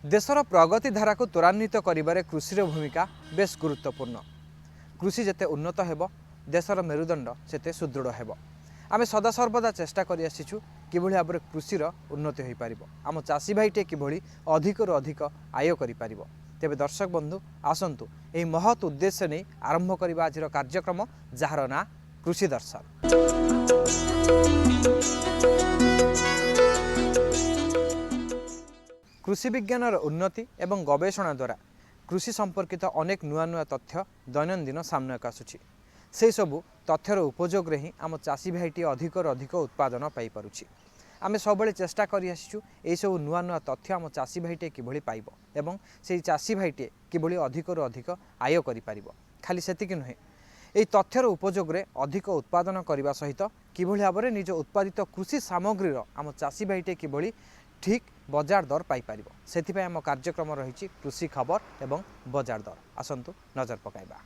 देशर प्रगति धारा को त्वरान्वित करिबारे कृषिर भूमिका बेस गुरुत्वपूर्ण। कृषि जेते उन्नत हेबो देशर मेरुदंड सेते सुदृढ़ हेबो। आमे सदासर्वदा चेष्टा करि आसिछु किभଳି भाबरे कृषिर उन्नति होई पारिबो, आम चाषी भाईटे किभଳି अधिकरु अधिक आय करि पारिबो। तेबे दर्शक बंधु आसंतु एही महत् उद्देश्य नै आरंभ करिबा आजिर कार्यक्रम जहार ना कृषि दर्शन। कृषि विज्ञानर उन्नति एवं गवेषणा द्वारा कृषि संपर्कित अनेक नुआ नुआ तथ्य दैनंदिन सामनाक आसुछि। से सबु तथ्यर उपयोग ही आम चाषी भाईटी अधिकरु अधिक उत्पादन पाई पारुछि। आमे सबले चेष्टा करि आसिछु एई सब नुआ नुआ तथ्य आम चाषी भाईटे किभଳି पाइबो एवं सेई चाषी भाईटे किभଳି अधिकरु अधिक आय करि पारिबो। खाली सेतिक नुहे, एई तथ्यर उपयोग रे अधिक उत्पादन करने सहित किभଳି भाबरे निज उत्पादित कृषि सामग्रीर आम चाषी भाईटे किभଳି ठीक बजार दर पाई पारिबो। सेथिपय आम कार्यक्रम रहिछि कृषि खबर एवं बजार दर। आसंतु नजर पकाइबा।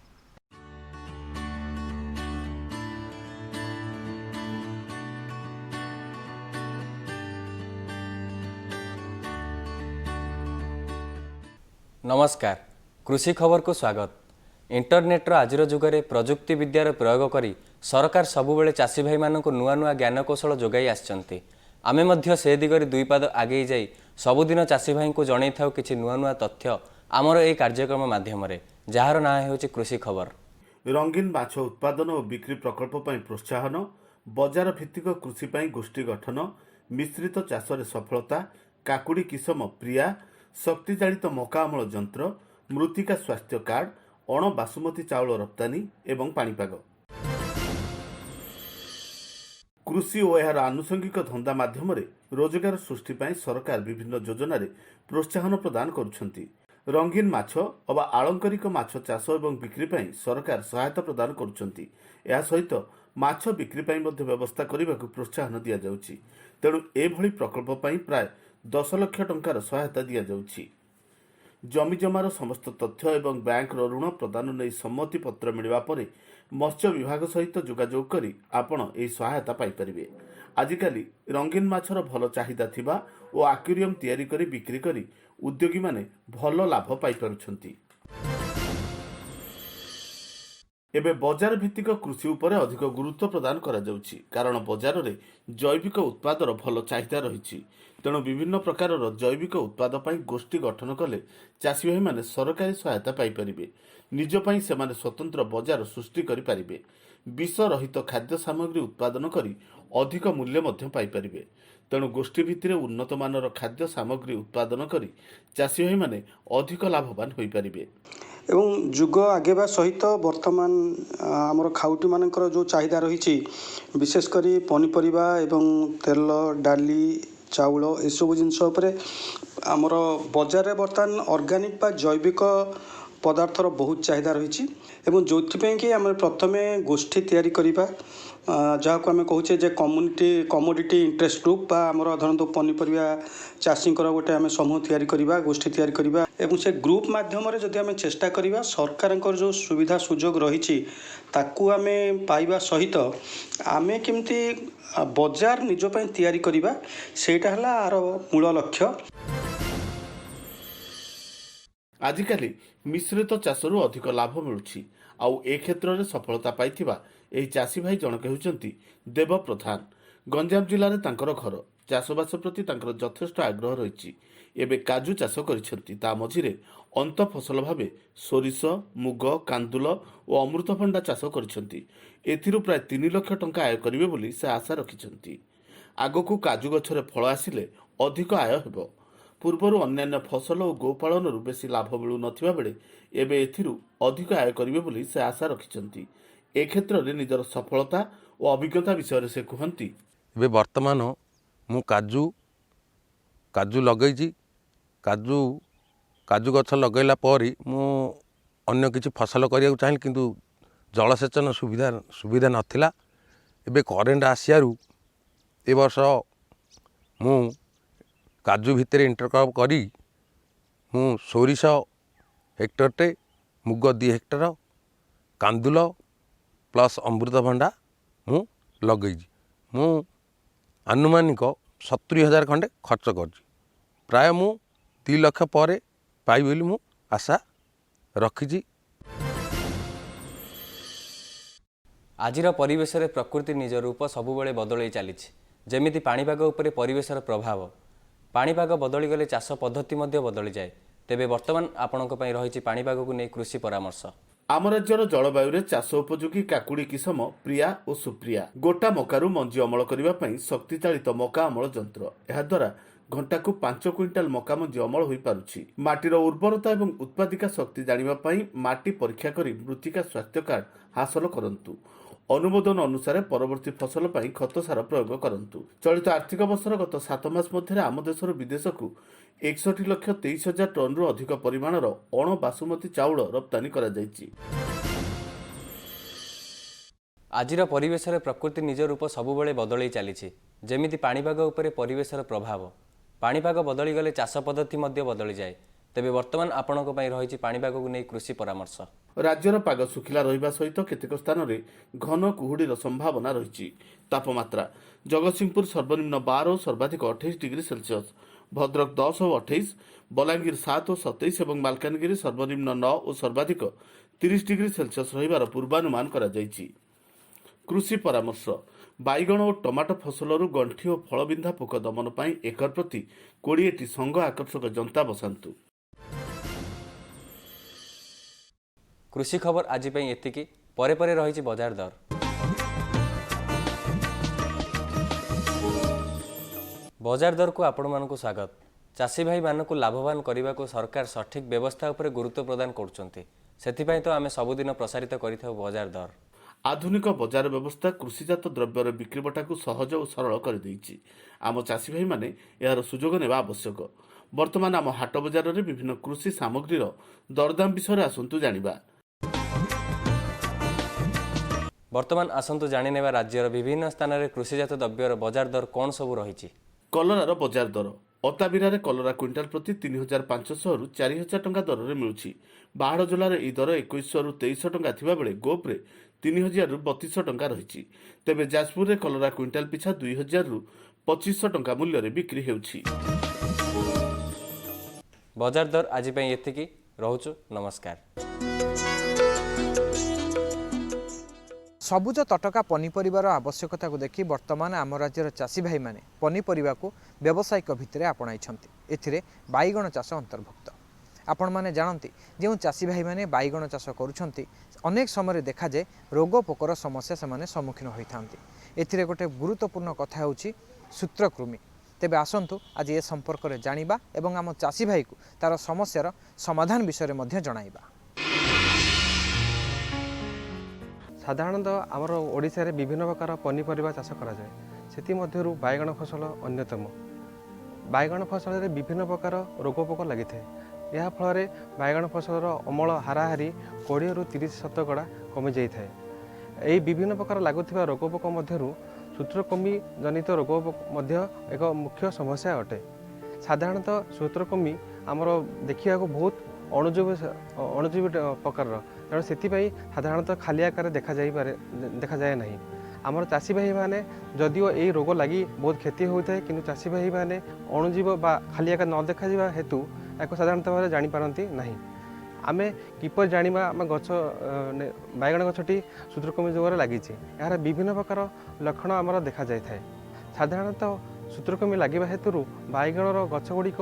नमस्कार, कृषि खबर को स्वागत। इंटरनेटर आजिर जुगरे प्रजुक्ति विद्यार प्रयोग करी सरकार सबुबले चाषी भाई मानक नुआ नुआ ज्ञान कौशल जोगाई आछंती। आमे मध्य से दिगरे दुई पाद आगे जाई सबुदिन चाषी भाई को जणै थाउ किछि नुआ नुआ तथ्य आमर ए कार्यक्रम माध्यम रे, जार ना हेउछि कृषि खबर। रंगीन माछ उत्पादन और बिक्री प्रकल्प पई प्रोत्साहन, बजार भित्तिक कृषि पई गोष्ठी गठन, मिश्रित चाषरे सफलता, काकुड़ी किसम प्रिया, शक्ति चालित मका अमल यंत्र, मृत्तिका स्वास्थ्य कार्ड, अण बासुमती चाउल रप्तानी एवं पाणीपाग। कृषि और यार आनुषंगिक धंदा माध्यम रोजगार सृष्टि पई सरकार विभिन्न योजना प्रोत्साहन प्रदान करुछंती। रंगीन माछ अबा आलंकारिक माछ चाष एवं बिक्री पई सरकार सहायता प्रदान करुछंती। या सहित माछ बिक्री पई मध्ये व्यवस्था करबाकू प्रोत्साहन दिया जाउछि। तेणु एभली प्रकल्प पई प्राय 10 लाख टंकार सहायता दिया जाउछि। जमी जमार समस्त तथ्य एवं बैंक ऋण प्रदान नहीं सम्मति पत्र मिलवा परे मत्स्य विभाग सहित जोगाजोग करी आपण ए सहायता पाई परिबे। आजिकाली रंगीन माछर भल चाहिदा थिबा और आक्वेरियम तैयारी करी बिक्री करी उद्योगी माने भल लाभ पाई पारुछंती। एबे बजार भित्तिक कृषि उपरे अधिक गुरुत्व प्रदान करा जाउछि, कारण बजार रे जैविक उत्पादर भल चाहिदा रहिछि। तेणु विभिन्न प्रकार जैविक उत्पाद पई गोष्ठी गठन कले चाषी भाई माने सरकारी सहायता पाई परिबे। निज पई सेमाने स्वतंत्र बजार सृष्टि करि परिबे। विष रहित खाद्य सामग्री उत्पादन करी अधिक मूल्य मध्य पाई परिबे। तेणु गोष्ठी भित्तिरे उन्नत मानर खाद्य सामग्री उत्पादन करी चाषी भाई माने अधिक लाभवान होई परिबे। एवं जुग आगेबा सहित वर्तमान आमर खाउटी मानकर जो चाहिदा रही विशेषकर पनीपरिबा एवं तेल डाली चाउल एसबू जिनस आमर बजार में बर्तमान ऑर्गेनिक बा जैविक पदार्थर बहुत चाहिदा रही जो कि आम प्रथम गोष्ठी तैयारी करिबा, जहाँ को आम कहूचे जे कमोडिटी इंटरेस्ट ग्रुप बा आमर धरतु पनीपरिया चाषी गोटे आम समूह तैयारी करिबा, गोष्ठी तैयारी करिबा एवं से ग्रुप माध्यम जदि आम चेष्टा करिबा सरकार जो सुविधा सुजोग रही ताकू आम पाइबा सहित आम केमती बजार निज पई तैयारी करिबा सेटा हला आर मूल लक्ष्य। आजिकाली मिश्रित चाषरू अधिक लाभ मिलुछि। आउ ए क्षेत्र में सफलता पाइथिबा एही चाषी भाई जनक हेउचंती देव प्रधान। गंजाम जिले में तांकर घर, चाषबास प्रति तांकर यथेष्ट आग्रह रही। एबे काजू चाष करिसेंती, ता मझिरे अंत फसल भावे सोरिष, मुग, कांदुल और अमृतभंडा चाष करिसेंती। एथिरु प्राय 3 लाख टंका आय करिवे बोली से आशा रखिसेंती। आगकू काजू गछरे फल आसिले अधिक आय हेबो। पूर्वर अन्यान्य फसल और गोपालन बेसी लाभ मिलू नथिबा बेले एबे एथिरु अधिक आय करिवे बोली से आशा रखिसेंती। ए क्षेत्र में निजर सफलता और अभिज्ञता विषय से कहती। एबे वर्तमान मु काजू लगेछि। काजू गछ लगैला पर मु अन्य किछि फसल करिया चाहिए, किंतु जलसेचन सुविधा नथिला। एबे करेंट आसियारु ए वर्ष मु काजू भितर इंटरक्रॉप करी मु सोरिष हेक्टरटे, मुग 2 हेक्टर, कांदुल प्लस अमृतभंडा मु लगेछि। मु आनुमानिक 70,000 खंडे खर्च कर प्राय मु 3 ଲକ୍ଷ ପରେ ପାଇବି ବୋଲି ମୁଁ ଆଶା ରଖିଛି। ଆଜିର ପରିବେଶରେ ପ୍ରକୃତି ନିଜ ରୂପ ସବୁବେଳେ ବଦଳାଇ ଚାଲିଛି। ଯେମିତି ପାଣିପାଗ ଉପରେ ପରିବେଶର ପ୍ରଭାବ। ପାଣିପାଗ ବଦଳିଗଲେ ଚାଷ ପଦ୍ଧତି ମଧ୍ୟ ବଦଳିଯାଏ। ତେବେ ବର୍ତ୍ତମାନ ଆପଣଙ୍କ ପାଇଁ ରହିଛି ପାଣିପାଗକୁ ନେଇ କୃଷି ପରାମର୍ଶ। ଆମ ରାଜ୍ୟର ଜଳବାୟୁରେ ଚାଷ ଉପଯୋଗୀ କାକୁଡ଼ି କିସମ ପ୍ରିୟା ଓ ସୁପ୍ରିୟା। ଗୋଟା ମକାରୁ ମଞ୍ଜି ଅମଳ କରିବା ପାଇଁ ଶକ୍ତି ଚାଳିତ ମକା ଅମଳ ଯନ୍ତ୍ର। ଏହାଦ୍ୱାରା ଘଣ୍ଟାକୁ 5 କ୍ୱିଣ୍ଟାଲ ମକା ମଞ୍ଜି ଅମଳ ହୋଇପାରୁଛି। ମାଟିର ଉର୍ବରତା ଏବଂ ଉତ୍ପାଦିକା ଶକ୍ତି ଜାଣିବା ପାଇଁ ମାଟି ପରୀକ୍ଷା କରି ମୃତ୍ତିକା ସ୍ୱାସ୍ଥ୍ୟ କାର୍ଡ ହାସଲ କରନ୍ତୁ। ଅନୁମୋଦନ ଅନୁସାରେ ପରବର୍ତ୍ତୀ ଫସଲ ପାଇଁ ଖତ ସାର ପ୍ରୟୋଗ କରନ୍ତୁ। ଚଳିତ ଆର୍ଥିକ ବର୍ଷର ଗତ 7 ମାସ ମଧ୍ୟରେ ଆମ ଦେଶରୁ ବିଦେଶକୁ 61,23,000 ଟନ୍ରୁ ଅଧିକ ପରିମାଣର ଅଣ ବାସୁମତୀ ଚାଉଳ ରପ୍ତାନି କରାଯାଇଛି। ଆଜିର ପରିବେଶରେ ପ୍ରକୃତି ନିଜ ରୂପ ସବୁବେଳେ ବଦଳାଇ ଚାଲିଛି। ଯେମିତି ପାଣିପାଗ ଉପରେ ପରିବେଶର ପ୍ରଭାବ। ପାଣିପାଗ ବଦଳିଗଲେ ଚାଷ ପଦ୍ଧତି ମଧ୍ୟ ବଦଳିଯାଏ। ତେବେ ବର୍ତ୍ତମାନ ଆପଣଙ୍କ ପାଇଁ ରହିଛି ପାଣିପାଗକୁ ନେଇ କୃଷି ପରାମର୍ଶ। ରାଜ୍ୟର ପାଗ ଶୁଖିଲା ରହିବା ସହିତ କେତେକ ସ୍ଥାନରେ ଘନ କୁହୁଡ଼ିର ସମ୍ଭାବନା ରହିଛି। ତାପମାତ୍ରା ଜଗତସିଂହପୁର ସର୍ବନିମ୍ନ 12 ଓ ସର୍ବାଧିକ 28 ଡିଗ୍ରୀ ସେଲସିୟସ୍, ଭଦ୍ରକ 10 ଓ 28, ବଲାଙ୍ଗୀର 7 ଓ 27 ଏବଂ ମାଲକାନଗିରି ସର୍ବନିମ୍ନ 9 ଓ ସର୍ବାଧିକ 30 ଡିଗ୍ରୀ ସେଲସିୟସ୍ ରହିବାର ପୂର୍ବାନୁମାନ କରାଯାଇଛି। କୃଷି ପରାମର୍ଶ। ବାଇଗଣ ଓ ଟମାଟୋ ଫସଲରୁ ଗଣ୍ଠି ଓ ଫଳବିନ୍ଧା ପୋକ ଦମନ ପାଇଁ ଏକର ପ୍ରତି 20ଟି ସଂଘ ଆକର୍ଷକ ଜନ୍ତା ବସାନ୍ତୁ। କୃଷି ଖବର ଆଜି ପାଇଁ ଏତିକି। ପରେ ପରେ ରହିଛି ବଜାର ଦର। ବଜାର ଦରକୁ ଆପଣମାନଙ୍କୁ ସ୍ୱାଗତ। ଚାଷୀ ଭାଇମାନଙ୍କୁ ଲାଭବାନ କରିବାକୁ ସରକାର ସଠିକ୍ ବ୍ୟବସ୍ଥା ଉପରେ ଗୁରୁତ୍ୱ ପ୍ରଦାନ କରୁଛନ୍ତି। ସେଥିପାଇଁ ତ ଆମେ ସବୁଦିନ ପ୍ରସାରିତ କରିଥାଉ ବଜାର ଦର। ଆଧୁନିକ ବଜାର ବ୍ୟବସ୍ଥା କୃଷିଜାତ ଦ୍ରବ୍ୟର ବିକ୍ରିବଟାକୁ ସହଜ ଓ ସରଳ କରିଦେଇଛି। ଆମ ଚାଷୀ ଭାଇମାନେ ଏହାର ସୁଯୋଗ ନେବା ଆବଶ୍ୟକ। ବର୍ତ୍ତମାନ ଆମ ହାଟ ବଜାରରେ ବିଭିନ୍ନ କୃଷି ସାମଗ୍ରୀର ଦରଦାମ ବିଷୟରେ ଆସନ୍ତୁ ଜାଣିବା। ବର୍ତ୍ତମାନ ଆସନ୍ତୁ ଜାଣିନେବା ରାଜ୍ୟର ବିଭିନ୍ନ ସ୍ଥାନରେ କୃଷିଜାତ ଦ୍ରବ୍ୟର ବଜାର ଦର କ'ଣ ସବୁ ରହିଛି। କଲରାର ବଜାର ଦର। ଅତାବିରାରେ କଲରା କ୍ୱିଣ୍ଟାଲ ପ୍ରତି 3,500ରୁ 4,000 ଟଙ୍କା ଦରରେ ମିଳୁଛି। ବାହାଡ଼ ଜିଲ୍ଲାରେ ଏହି ଦର 2,100ରୁ 2,300 ଟଙ୍କା ଥିବାବେଳେ ଗୋପରେ 3,000ରୁ 2,200 ଟଙ୍କା ରହିଛି। ତେବେ ଯାଜପୁରରେ କଲରା କ୍ୱିଣ୍ଟାଲ ପିଛା 2,000ରୁ 2,500 ଟଙ୍କା ମୂଲ୍ୟରେ ବିକ୍ରି ହେଉଛି। ବଜାର ଦର ଆଜି ପାଇଁ ଏତିକି। ରହୁଛୁ, ନମସ୍କାର। ସବୁଜ ତଟକା ପନିପରିବାର ଆବଶ୍ୟକତାକୁ ଦେଖି ବର୍ତ୍ତମାନ ଆମ ରାଜ୍ୟର ଚାଷୀ ଭାଇମାନେ ପନିପରିବାକୁ ବ୍ୟବସାୟିକ ଭିତରେ ଆପଣାଇଛନ୍ତି। ଏଥିରେ ବାଇଗଣ ଚାଷ ଅନ୍ତର୍ଭୁକ୍ତ। ଆପଣମାନେ ଜାଣନ୍ତି ଯେଉଁ ଚାଷୀ ଭାଇମାନେ ବାଇଗଣ ଚାଷ କରୁଛନ୍ତି ଅନେକ ସମୟରେ ଦେଖାଯାଏ ରୋଗ ପୋକର ସମସ୍ୟା ସେମାନେ ସମ୍ମୁଖୀନ ହୋଇଥାନ୍ତି। ଏଥିରେ ଗୋଟେ ଗୁରୁତ୍ୱପୂର୍ଣ୍ଣ କଥା ହେଉଛି ସୂତ୍ରକୃମି। ତେବେ ଆସନ୍ତୁ ଆଜି ଏ ସମ୍ପର୍କରେ ଜାଣିବା ଏବଂ ଆମ ଚାଷୀ ଭାଇକୁ ତାର ସମସ୍ୟାର ସମାଧାନ ବିଷୟରେ ମଧ୍ୟ ଜଣାଇବା। ସାଧାରଣତଃ ଆମର ଓଡ଼ିଶାରେ ବିଭିନ୍ନ ପ୍ରକାର ପନିପରିବା ଚାଷ କରାଯାଏ। ସେଥିମଧ୍ୟରୁ ବାଇଗଣ ଫସଲ ଅନ୍ୟତମ। ବାଇଗଣ ଫସଲରେ ବିଭିନ୍ନ ପ୍ରକାର ରୋଗ ପୋକ ଲାଗିଥାଏ। ଏହା ଫଳରେ ବାଇଗଣ ଫସଲର ଅମଳ ହାରାହାରି 20ରୁ 30% କମିଯାଇଥାଏ। ଏହି ବିଭିନ୍ନ ପ୍ରକାର ଲାଗୁଥିବା ରୋଗ ପୋକ ମଧ୍ୟରୁ ସୂତ୍ରକୃମି ଜନିତ ରୋଗ ମଧ୍ୟ ଏକ ମୁଖ୍ୟ ସମସ୍ୟା ଅଟେ। ସାଧାରଣତଃ ସୂତ୍ରକୃମି ଆମର ଦେଖିବାକୁ ବହୁତ ଅଣୁଜୀବୀ ପ୍ରକାରର, ତେଣୁ ସେଥିପାଇଁ ସାଧାରଣତଃ ଖାଲି ଆକାରରେ ଦେଖାଯାଏ ନାହିଁ। ଆମର ଚାଷୀ ଭାଇମାନେ ଯଦିଓ ଏହି ରୋଗ ଲାଗି ବହୁତ କ୍ଷତି ହୋଇଥାଏ, କିନ୍ତୁ ଚାଷୀ ଭାଇମାନେ ଅଣୁଜୀବ ବା ଖାଲି ଆକାର ନ ଦେଖାଯିବା ହେତୁ ଏହାକୁ ସାଧାରଣତଃ ଭାବରେ ଜାଣିପାରନ୍ତି ନାହିଁ। ଆମେ କିପରି ଜାଣିବା ଆମ ବାଇଗଣ ଗଛଟି ସୂତ୍ରକୃମି ଯୋଗରେ ଲାଗିଛି? ଏହାର ବିଭିନ୍ନ ପ୍ରକାର ଲକ୍ଷଣ ଆମର ଦେଖାଯାଇଥାଏ। ସାଧାରଣତଃ ସୂତ୍ରକୃମି ଲାଗିବା ହେତୁରୁ ବାଇଗଣର ଗଛ ଗୁଡ଼ିକ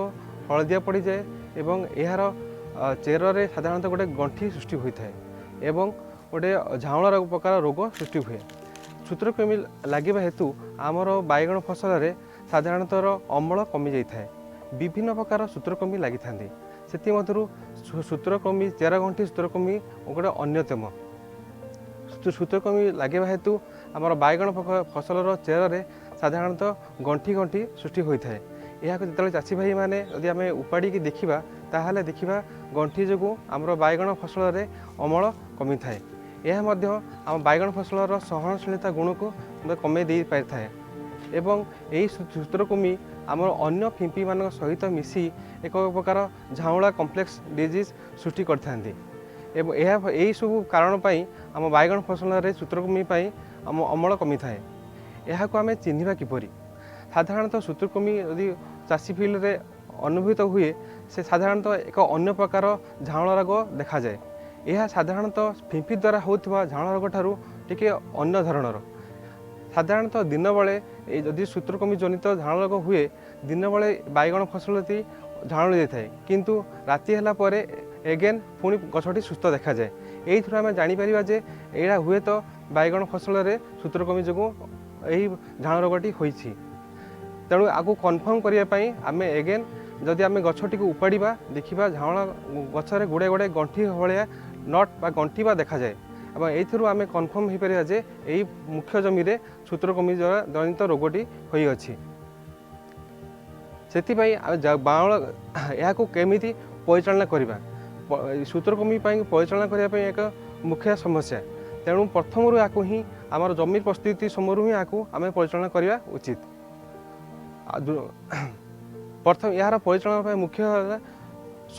ହଳଦିଆ ପଡ଼ିଯାଏ ଏବଂ ଏହାର ଚେରରେ ସାଧାରଣତଃ ଗୋଟେ ଗଣ୍ଠି ସୃଷ୍ଟି ହୋଇଥାଏ ଏବଂ ଗୋଟେ ଝାଉଁଳ ପ୍ରକାର ରୋଗ ସୃଷ୍ଟି ହୁଏ। ସୂତ୍ରକୃମି ଲାଗିବା ହେତୁ ଆମର ବାଇଗଣ ଫସଲରେ ସାଧାରଣତଃ ଅମଳ କମିଯାଇଥାଏ। ବିଭିନ୍ନ ପ୍ରକାର ସୂତ୍ରକୃମି ଲାଗିଥାନ୍ତି। ସେଥିମଧ୍ୟରୁ ସୂତ୍ରକୃମି ଚେରଗଣ୍ଠି ସୂତ୍ରକୃମି ଗୋଟେ ଅନ୍ୟତମ। ସୂତ୍ରକୃମି ଲାଗିବା ହେତୁ ଆମର ବାଇଗଣ ଫସଲର ଚେରରେ ସାଧାରଣତଃ ଗଣ୍ଠି ଗଣ୍ଠି ସୃଷ୍ଟି ହୋଇଥାଏ। ଏହାକୁ ଯେତେବେଳେ ଚାଷୀ ଭାଇମାନେ ଯଦି ଆମେ ଉପାଡ଼ିକି ଦେଖିବା ତାହେଲେ ଦେଖିବା ଗଣ୍ଠି ଯୋଗୁଁ ଆମର ବାଇଗଣ ଫସଲରେ ଅମଳ କମିଥାଏ। ଏହା ମଧ୍ୟ ଆମ ବାଇଗଣ ଫସଲର ସହନଶୀଳତା ଗୁଣକୁ କମେଇ ଦେଇପାରିଥାଏ ଏବଂ ଏହି ସୂତ୍ରକୃମି ଆମର ଅନ୍ୟ ଫିମ୍ପିମାନଙ୍କ ସହିତ ମିଶି ଏକ ପ୍ରକାର ଝାଉଁଳା କମ୍ପ୍ଲେକ୍ସ ଡିଜିଜ୍ ସୃଷ୍ଟି କରିଥାନ୍ତି ଏବଂ ଏହିସବୁ କାରଣ ପାଇଁ ଆମ ବାଇଗଣ ଫସଲରେ ସୂତ୍ରକୃମି ପାଇଁ ଆମ ଅମଳ କମିଥାଏ। ଏହାକୁ ଆମେ ଚିହ୍ନିବା କିପରି? ସାଧାରଣତଃ ସୂତ୍ରକୃମି ଯଦି ଚାଷୀ ଫିଲ୍ଡରେ ଅନୁଭୂତ ହୁଏ से साधारणतः एक अन्य प्रकार झाँल रोग देखा जाए। यह साधारणतः फिंफी द्वारा होता झाँल रोग ठारू टिके अन्य धरणर। साधारणतः दिन बेले जदि सूत्रकृमि जनित झाँल रोग हुए दिन बेले बैगण फसलटी झाँल जाए किंतु राति है एगेन पुणी गछटी सुस्थ देखा जाए। यही आम जापर जे यहाँ हुए तो बैगण फसल में सूत्रकृमि जो यही झाँल रोगटी होती। तेणु आगु कन्फर्म करने आम एगेन जदि आम गछटी उपाड़ा देखा झाँल गचर गुड़े गुड़े गंठी भाया नट बा गंठी बा देखा जाए। अब यू आम कन्फर्म हो पार जे यही मुख्य जमी में सूत्रकृमि द्वारा जनित रोगटी होती। से बाण या केमी परिचालना करवा सूत्रकृमि परिचालना करने एक मुख्य समस्या। तेणु प्रथम या ही आम जमी प्रस्तुति समय ही या आम परिचालना करवा उचित। प्रथम यार परिचालना मुख्य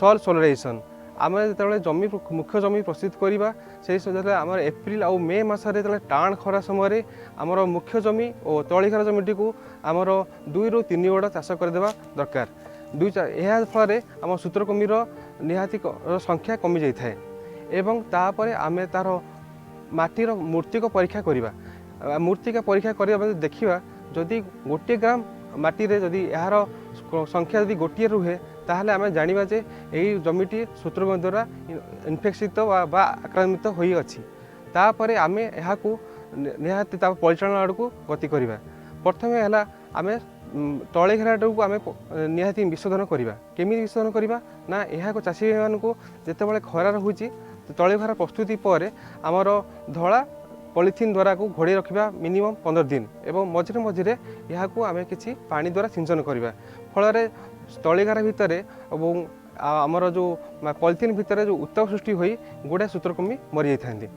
सॉइल सोलराइजेशन आम जो जमी मुख्य जमी प्रस्तुत करवा से आम एप्रिल आउ मे मसरे टाण खरा समय आमर मुख्य जमी और तलीघर जमीटी को आमर 2 ରୁ 3 गड़ चाष करदेवा दरकार। यह फल आम सूत्रकृमिर निहाती संख्या कमी जाए एवं तापर आम तार माटीर मूर्तिक परीक्षा करवा। मूर्तिका परीक्षा करवा देखा जदि 1 ग्राम माटी रे जदि यार संख्या जदि गोटे रुहे ताहले आम जानिबा जे एही जमीटी सूत्रकृमि द्वारा इन्फेक्सित बा आक्रांत होई अछि। तापरे आम यहाकू निहाती परिचालन आड़कू गति करवा। प्रथमे है आम तले घेराटा को आम निहाती विशोधन करवा। केमी विशोधन करवा ना यह चाषी मानू जिते खरार हो तले घेरा प्रस्तुति पर आमर धला पॉलिथिन द्वारा को घोड़े रखा मिनिमम 15 दिन एवं मझे मझे यहाँ आम कि पानी द्वारा सिंचन करवा। फल तलीघर भितर आमर जो पॉलिथिन भितर जो उत्ताप सृष्टि होई गुड़ाए सूत्रकृमि मरी जाते।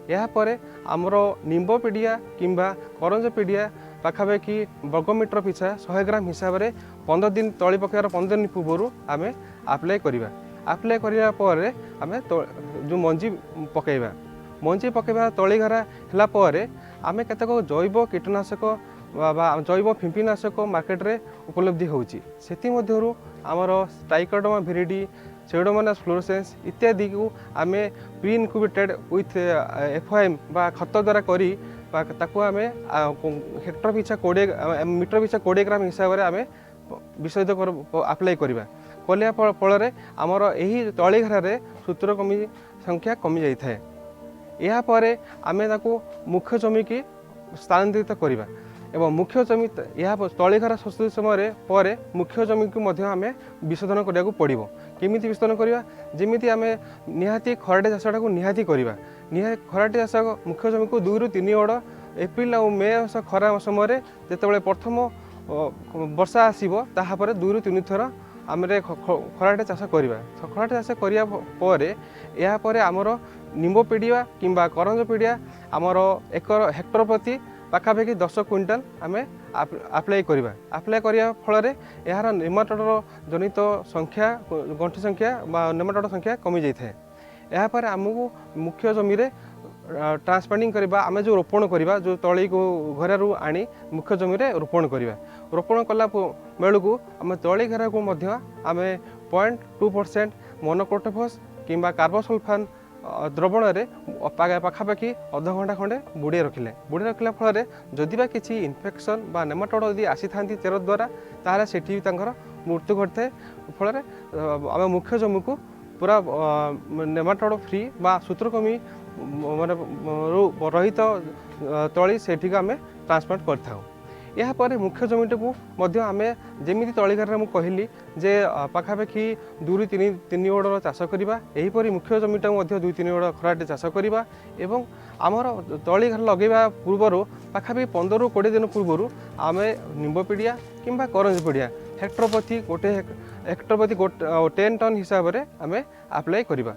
यापर आमर निम्ब पीडिया किंबा करंज पीडिया पाखापाखि वर्गमीटर पिछा 100 ग्राम हिसाब से 15 दिन तली पकार 15 दिन पूर्व आम आप्लाय करवा। आप्लाय करापर आम जो मंजी पकईवा मंजी पकईवा तलीघरा है आम केतक जैव कीटनाशक जैव फिंपीनाशक मार्केट रे उपलब्धि होची। सेमर ट्राइकोडर्मा विरिडी स्यूडोमोनास फ्लोरोसेंस इत्यादि को आम प्री इनक्यूबेटेड विथ FOM बा खत द्वारा करी ताकू आम हेक्टर पिछा 20 मीटर पिछा 20 ग्राम हिसाब से आम विषय आप्लाय करवा। कलिया फल आमर यही तलीघर सूत्रकृमि संख्या कमी जाए। यापर आम मुख्य जमी की स्थानांतरित करवा एवं मुख्य जमी यह तलीघर प्रस्तुति समय पर मुख्य जमी को आम विशोधन करने को पड़ो। केमी विशोधन करवा जमी आम निहाती खराटे चाषटा को निहाती करवा। खराटे चाष मुख्य जमी को 2 ରୁ 3 गड़ एप्रिल और मे खरा समय जिते प्रथम वर्षा आसो तापर 2 ରୁ 3 थर आम खराटे चाष करवा। खराटे चाष करापर यापर आमर निम्ब पीडिया किंबा करंज पीडिया आमर हेक्टर प्रति पाखापाखि 10 क्विंटाल आम आप्लाय करवा। आप्लाय करिया फल यार नेमाटोडर जनित संख्या गंठी संख्या नेमाटोड संख्या कमी जाए। यापर आमको मुख्य जमी ट्रांसप्लांटिंग करवा आम जो रोपण करवा जो तली को घर आनी मुख्य जमी रोपण करवा। रोपण कला बेलू आम तली घेरा को आम 0.2% मोनोक्रोटोफॉस किंबा कार्बोसल्फान द्रवण पाखापाखि अध घंटा खंडे बुड़े रखिले फल जदि बा किसी इन्फेक्शन बा नेमाटोड यदि आसी था चेर द्वारा ताहले सेठी मृत्यु घटे। फल आम मुख्य जमी को पूरा नेमाटोड फ्री बा सूत्रकृमि माने रहित तली सेठी आम ट्रांसप्लांट कर। यापर मुख्य जमीटी को आम जमी तलीघर में कहली जे पाखापाखि 2 ରୁ 3 गड़ चाष करवा। यहीपरि मुख्य जमीटा 2-3 गड़ खराटे चाष करवा एवं आमर तलीघर लगेवा पूर्वर पाखापाखि 15 ରୁ 20 दिन पूर्व आम निम्ब पीडिया किंबा करंज पीडिया हेक्टर प्रति 10 टन हिसाब से आम आप्लाय करवा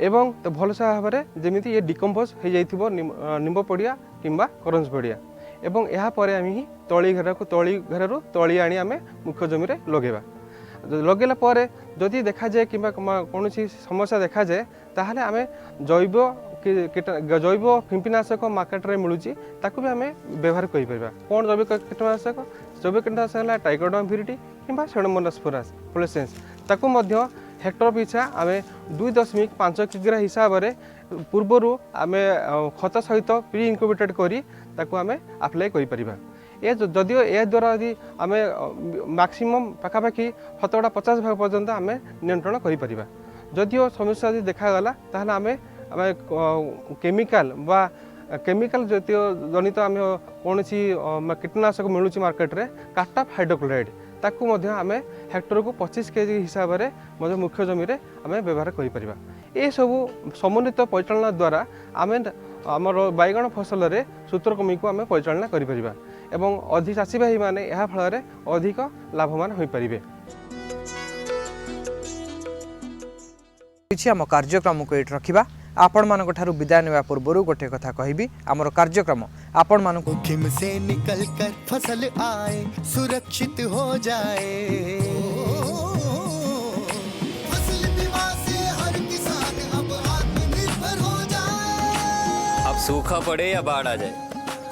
एवं तो भलसे भाव में जमी ये डिकम्पोज हो जाइथिबो निम्ब पीडिया किंबा करंज पीडिया एवं यापर आम ही तलीघर को तलीघर तली आनी आम मुख्य जमी लगेवा। लगेला पर जदि देखा जाए कि कौन समस्या देखा जाए ताहले आम जैव फिंपीनाशक मार्केट रे मिलूँ ताकू भी आम व्यवहार कर। कौन जैविक कीटनाशक? जैविक कीटनाशक है ट्राइकोडर्मा विरिडी किंबा सेडोमोनास फ्लोरेसेंस ताकू मध्य हेक्टर पिछा आम 2.5 किग्रा हिसाब से पूर्वर आम खत सहित प्री इनक्यूबेटेड करी ताकू आम अप्लाई करिपरिबा। ए जदियो ए द्वारा यदि आम मैक्सिमम पाखापाखि 50 भाग पर्यंत आम नियंत्रण करिपरिबा। जदियो समस्या यदि देखागला ताहले आम केमिकल बा केमिकल जतिय जनित आम कौन कीटनाशक मिलूँ मार्केट रे काटाफ हाइड्रोक्लोराइड ताकू मध्य आम हेक्टर को 25 केजी हिसाब से मुख्य जमी रे आम व्यवहार करिपरिबा। ए सब समन्वित परिचालना द्वारा आम आमर बैगण फसल रे सूत्रकर्मी को आम परिचालना करिपरिबा एवं अधिक चाषी भाई माने यह फल अधिक लाभवान हो पारिबे। आम कार्यक्रम को ये रखा आपण मानक ठारू विदाय नेवा पूर्व गोटे कथा कहबी आमर कार्यक्रम आपण मानक जोखिम से निकल कर फसल आए सुरक्षित हो जाए। फसल बीमा से हर किसान अब आत्मनिर्भर हो जाए। अब सूखा पड़े या बाढ़ आ जाए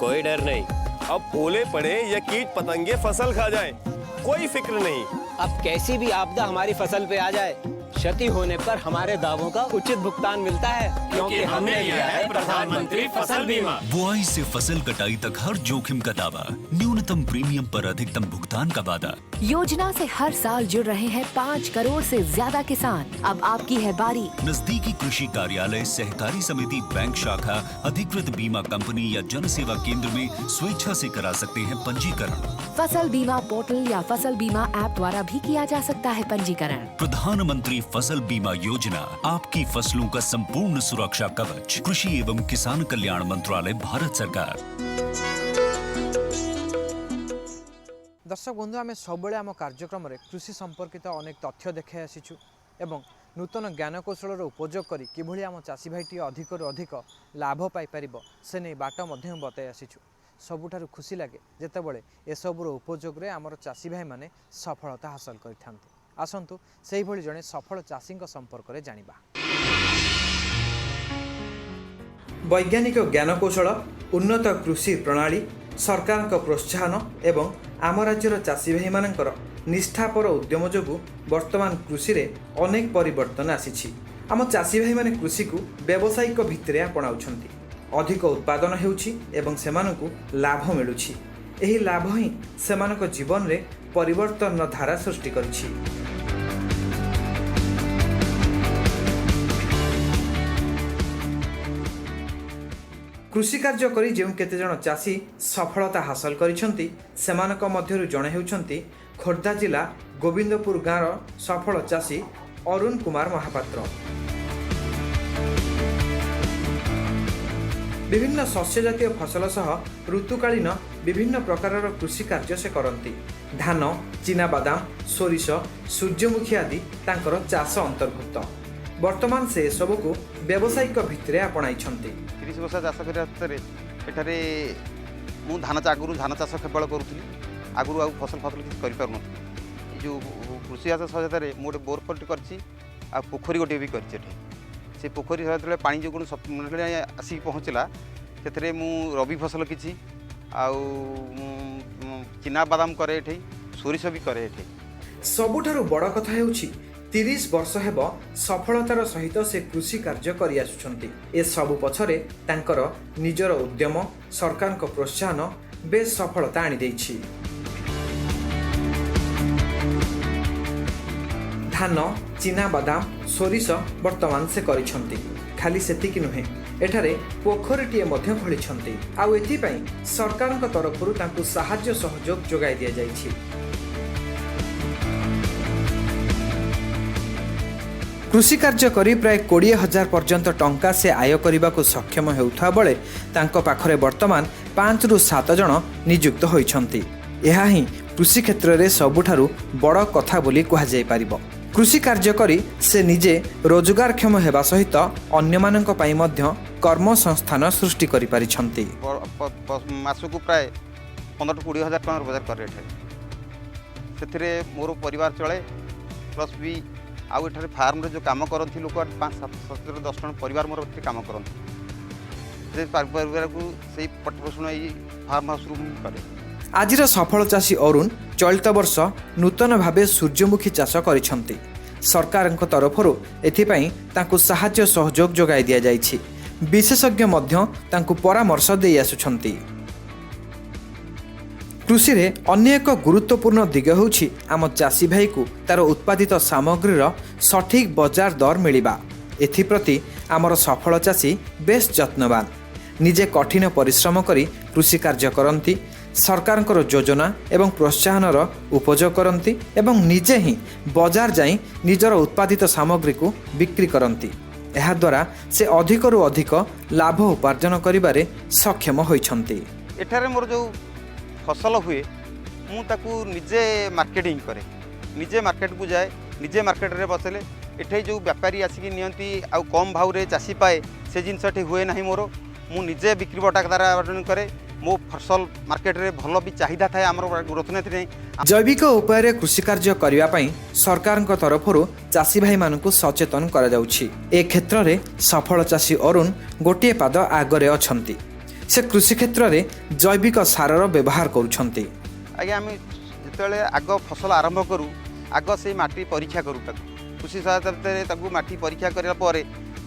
कोई डर नहीं। अब ओले पड़े या कीट पतंगे फसल खा जाए कोई फिक्र नहीं। अब कैसी भी आपदा हमारी फसल पे आ जाए क्षति होने पर हमारे दावों का उचित भुगतान मिलता है क्योंकि हमने लिया है प्रधानमंत्री फसल बीमा। बुआई से फसल कटाई तक हर जोखिम का दावा, न्यूनतम प्रीमियम पर अधिकतम भुगतान का वादा। योजना से हर साल जुड़ रहे हैं 5 करोड़ से ज्यादा किसान। अब आपकी है बारी। नजदीकी कृषि कार्यालय, सहकारी समिति, बैंक शाखा, अधिकृत बीमा कंपनी या जन सेवा केंद्र में स्वेच्छा से करा सकते हैं पंजीकरण। फसल बीमा पोर्टल या फसल बीमा ऐप द्वारा भी किया जा सकता है पंजीकरण। प्रधानमंत्री फसल बीमा योजना, आपकी फसलों का संपूर्ण सुरक्षा कवच। कृषि एवं किसान कल्याण मंत्रालय, भारत सरकार। दर्शक बंधु आम सब आम कार्यक्रम में कृषि संपर्कित अनेक तथ्य देखाई आसीचु एवं नूतन ज्ञानकौशल उपयोग करी किभली आम चाषी भाईटी अधिक अधिक लाभ पाइपर से नहीं बाट बताई आसीचु। सबुठारु खुशी लगे जेतेबेले एसबुर उपयोग रे आमर चाषी भाई माने सफलता हासिल करिथांती। आसंतु सेही भली जणे सफल चाषी संपर्क में जानिबा। वैज्ञानिक ज्ञानकौशल, उन्नत कृषि प्रणाली, सरकार प्रोत्साहन एवं आम राज्यर चाषी भाई मानकर निष्ठापर उद्यम जोगु वर्तमान कृषि रे अनेक परिवर्तन आसीछि। आम चाषी भाई माने कृषि को व्यावसायिक भित्तिरे आपणाउछंती। अधिक उत्पादन हेउछि एवं सेमानकु लाभ मिलुछि। एही लाभ ही सेमानक जीवन रे परिवर्तन धारा सृष्टि करिछि। कृषि कार्य करी जो केते जण चाषी सफलता हासिल करिसंती सेमानक मध्यरु जणे हेउछंती खोर्धा जिला गोविंदपुर गाँवर सफल चाषी अरुण कुमार महापात्र। विभिन्न शस्य जातीय फसल सह ऋतुकालीन विभिन्न प्रकारर कृषि कार्य से करती। धान, चीनाबादाम, सोरिष, सूर्यमुखी आदि तांकर चाष अंतर्भुक्त। वर्तमान से सबू को व्यावसायिक भित्तिरे आपणाइछंती। 30 वर्ष चाष करने मु धान आगु धान चाष केवल करूँ आगु आ फसल फसल किसी कर जो कृषि चाष सहायता मुझे बोर पल्ट कर पोखरी गोटे भी कर से पोखरी जो पानी जो आसिक पहुँचला से मु रबी फसल किसी चिना बादाम करे सोरिष भी करे। सबुठारु बड़ कथा हेउछि 30 वर्ष हेब सफलतार सहित से कृषि कार्य करि आसुछंती। ए सबु पछरे तांकर निजर उद्यम, सरकार को प्रोत्साहन बेस सफलता आनी देछि। धान, चीना बादाम, सोरिष वर्तमान से करिछंती। खाली सेतिकी नुहे एठारे पोखरीटीए मध्य खोलिछंती। आउ एथिपाई सरकारक तरफरु तांकु साहाय्य सहयोग जोगाई दिया जाइछि। कृषि कार्य करी प्राय 20,000 पर्यंत टंका से आय करने को सक्षम होउथा बेले तांको पाखरे वर्तमान 5 रु 7 जन नियुक्त होइछंती। एहा ही कृषि क्षेत्र में सबुठारु बड़ कथा बोली कहा जाय पारिबो। कृषि कार्य करी से निजे रोजगारक्षम हेबा सहित अन्य मानक पई मध्य कर्म संस्थान सृष्टि करि पारिछंती। मासकु प्राय 15-20,000 टका रोजगार करे से मोर परिवार चले प्लस भी आउ एठारे फार्म रे जो काम करथि लोक 5-7-10 जन परिवार मोर काम करथि से परिवार को सही पटपोषण फार्म हाउस रू करे। आजिर सफल चाषी अरुण चलित वर्ष नूतन भावे सूर्यमुखी चाष करिसेंती। सरकार तरफରୁ एथिपाई तांकु साहाय्य सहयोग जोगाई दिया जाइछि। विशेषज्ञ मध्य तांकु परामर्श देई आसुछंती। कृषि रे अन्य एक गुरुत्वपूर्ण दिग होछि आम चाषी भाई को तार उत्पादित सामग्रीर सठिक बाजार दर मिलिबा। एथिप्रति आमर सफल चाषी बेस जत्नवान। निजे कठिन परिश्रम करी कृषि कार्य करती, सरकार योजना एवं प्रोत्साहनर उपयोग करती एवं निजे ही बाजार जाई निजर उत्पादित सामग्री को बिक्री करती। एहा द्वारा से अधिकरू अधिक लाभ उपार्जन करिबारे सक्षम होइछंती। एठारे मोर जो फसल हुए मु ताकू निजे मार्केटिंग करे, निजे मार्केट को जाए, निजे मार्केट रे बसले एठे जो व्यापारी आसिक नियंती आ कम भाव रे चाषी पाए से जिनसठी हुए नहीं। मोर मु निजे बिक्री बटा द्वारा करे, मो फसल मार्केट रे भल भी चाहिदा थाए आमर ग्रोथ नहीं। जैविक उपाय कृषि कार्य करिवा पई सरकार तरफରୁ चाषी भाई मानकु सचेतन करा जाउछि। ए क्षेत्र रे सफल चाषी अरुण गोटे पाद आगरे अछंती। से कृषि क्षेत्र रे जैविक सारर व्यवहार करूछंती। आज्ञा आम जिते आग फसल आरंभ करूँ आग से माटी परीक्षा करूँ, कृषि सहायता माटी परीक्षा करापर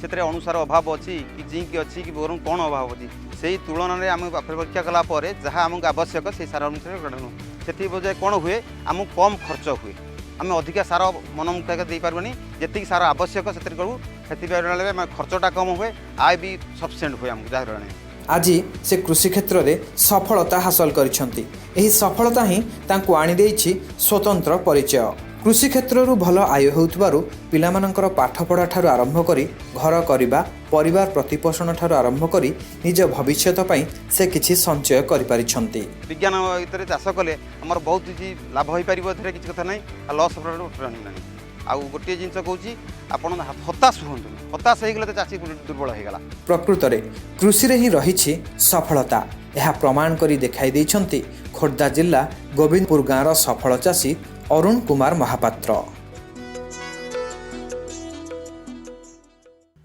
से अनुसार अभाव अच्छी कि जिंक अच्छी कि बोरन कौन अभाव अच्छी से तुलन में आम परीक्षा कलापर जहाँ आमको आवश्यक से सार अनुसार ग्रहण से बजाय कौन हुए आमको कम खर्च हुए। आम अधिका सार मन मुताबिक दे पार्बनी, जी सार आवश्यक से करूँ से खर्चटा कम हुए, आय भी सफिसीयंट हुए आमको जहाँ आज से कृषि क्षेत्र में सफलता हासिल करिसेंती। एही सफलता ही तांकु आनी देइछि स्वतंत्र परिचय। कृषि क्षेत्रରୁ भल आय होउतबारु पिलामानंकर पाठपढ़ा ठारू आरंभ करी घर करिबा, परिवार प्रतिपोषण ठारू आरंभ करी निज भविष्यत पई से किछि संचय करि पारिछंती। विज्ञान भितर चाष कले हमर बहुत किछि लाभ होई परिबो, एथरे किछि कथा नै, लॉस उठानी नाही। आउ गोटे जिनस कहूँ आपण हताश हूँ, हताश हो गले चाषी दुर्बल हो गला। प्रकृत रे कृषि रे ही रहिछि सफलता। यह प्रमाण करी देखाई दैछंती खोर्धा जिला गोविंदपुर गाँवर सफल चाषी अरुण कुमार महापात्र।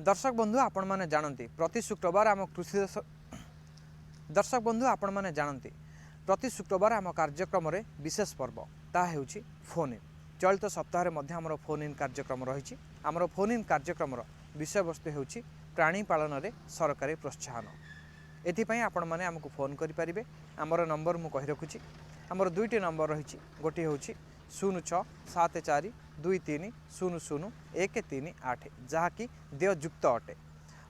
दर्शक बंधु आपण माने जानती प्रति शुक्रवार आम कृषि दर्शक बंधु आपण माने जानती प्रति शुक्रवार आम कार्यक्रम रे विशेष पर्व ता हेउछि फोन इन। चलित सप्ताह में आमर फोन इन कार्यक्रम रही। आमर फोन इन कार्यक्रम विषय वस्तु होउछि प्राणी पालन रे सरकारी प्रोत्साहन। एथिपाई आपण माने आमको फोन करि परिबे। आमर नंबर मु कहि रखुछि। आमर दुईटी नंबर रही। गोटे होउछि 067423000138 जहाँकि देययुक्त अटे।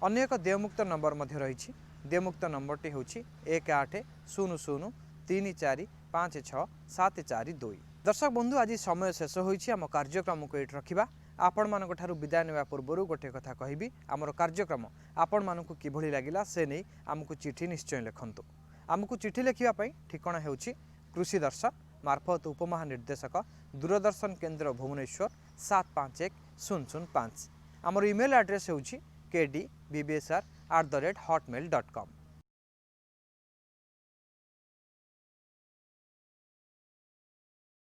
अन्य एक देयमुक्त नंबर मध्य रही। देयमुक्त नंबरटी होउछि 180034567442। दर्शक बंधु आज समय शेष होइछि। आम कार्यक्रम को एट रखिबा। आपण मानक ठारू विदाय नेबा पूर्व गोटे कथा कहबी, आमर कार्यक्रम आपण मानकु किभଳି लागिला से नहीं आमको चिठी निश्चय लिखंतु। आमको चिठी लिखिबा पई ठिकाना हेउछि कृषि दर्शक मार्फत उपमहानिर्देशक दूरदर्शन केन्द्र भुवनेश्वर 751005। आमर ईमेल एड्रेस होउछि kdbbsr@hotmail.com।